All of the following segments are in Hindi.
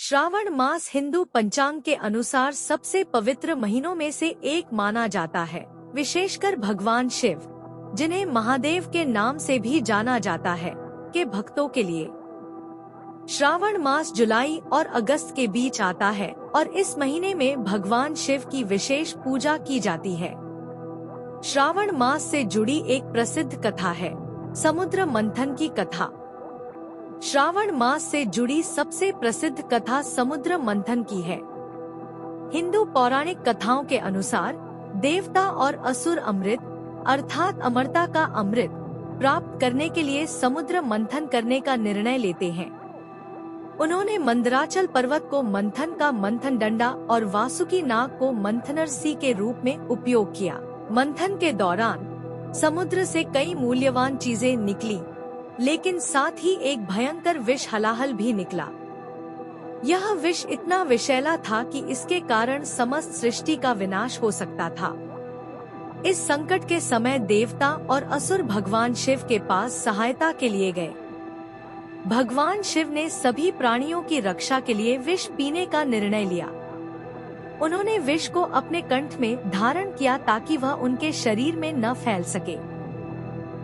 श्रावण मास हिंदू पंचांग के अनुसार सबसे पवित्र महीनों में से एक माना जाता है, विशेषकर भगवान शिव, जिन्हें महादेव के नाम से भी जाना जाता है, के भक्तों के लिए। श्रावण मास जुलाई और अगस्त के बीच आता है और इस महीने में भगवान शिव की विशेष पूजा की जाती है। श्रावण मास से जुड़ी एक प्रसिद्ध कथा है, समुद्र मंथन की कथा। श्रावण मास से जुड़ी सबसे प्रसिद्ध कथा समुद्र मंथन की है। हिंदू पौराणिक कथाओं के अनुसार देवता और असुर अमृत अर्थात अमरता का अमृत प्राप्त करने के लिए समुद्र मंथन करने का निर्णय लेते हैं। उन्होंने मंदराचल पर्वत को मंथन का मंथन डंडा और वासुकी नाग को मंथनरसी के रूप में उपयोग किया। मंथन के दौरान समुद्र से कई मूल्यवान चीजें निकली, लेकिन साथ ही एक भयंकर विष हलाहल भी निकला। यह विष इतना विषैला था कि इसके कारण समस्त सृष्टि का विनाश हो सकता था। इस संकट के समय देवता और असुर भगवान शिव के पास सहायता के लिए गए। भगवान शिव ने सभी प्राणियों की रक्षा के लिए विष पीने का निर्णय लिया। उन्होंने विष को अपने कंठ में धारण किया ताकि वह उनके शरीर में न फैल सके।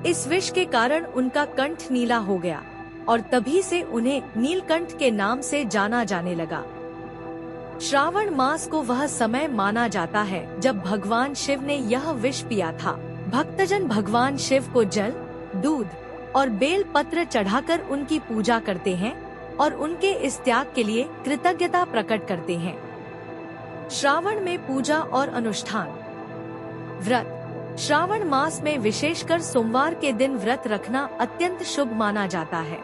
इस विष के कारण उनका कंठ नीला हो गया और तभी से उन्हें नीलकंठ के नाम से जाना जाने लगा। श्रावण मास को वह समय माना जाता है जब भगवान शिव ने यह विष पिया था। भक्तजन भगवान शिव को जल, दूध और बेल पत्र चढ़ाकर उनकी पूजा करते हैं और उनके इस त्याग के लिए कृतज्ञता प्रकट करते हैं। श्रावण में पूजा और अनुष्ठान। व्रत। श्रावण मास में विशेषकर सोमवार के दिन व्रत रखना अत्यंत शुभ माना जाता है।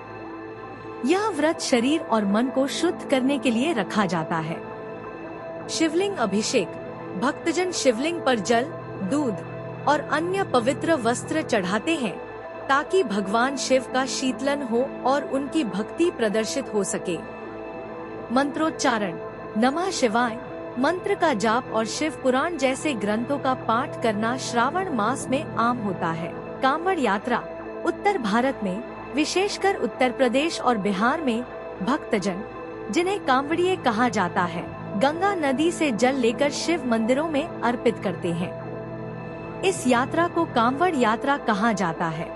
यह व्रत शरीर और मन को शुद्ध करने के लिए रखा जाता है। शिवलिंग अभिषेक। भक्तजन शिवलिंग पर जल, दूध और अन्य पवित्र वस्त्र चढ़ाते हैं ताकि भगवान शिव का शीतलन हो और उनकी भक्ति प्रदर्शित हो सके। मंत्रोच्चारण। नमः शिवाय मंत्र का जाप और शिव पुराण जैसे ग्रंथों का पाठ करना श्रावण मास में आम होता है। कांवड़ यात्रा। उत्तर भारत में विशेषकर उत्तर प्रदेश और बिहार में भक्तजन, जिन्हें कांवड़िये कहा जाता है, गंगा नदी से जल लेकर शिव मंदिरों में अर्पित करते हैं। इस यात्रा को कांवड़ यात्रा कहा जाता है।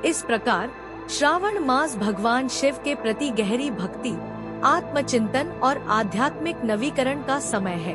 इस प्रकार श्रावण मास भगवान शिव के प्रति गहरी भक्ति, आत्मचिंतन और आध्यात्मिक नवीकरण का समय है।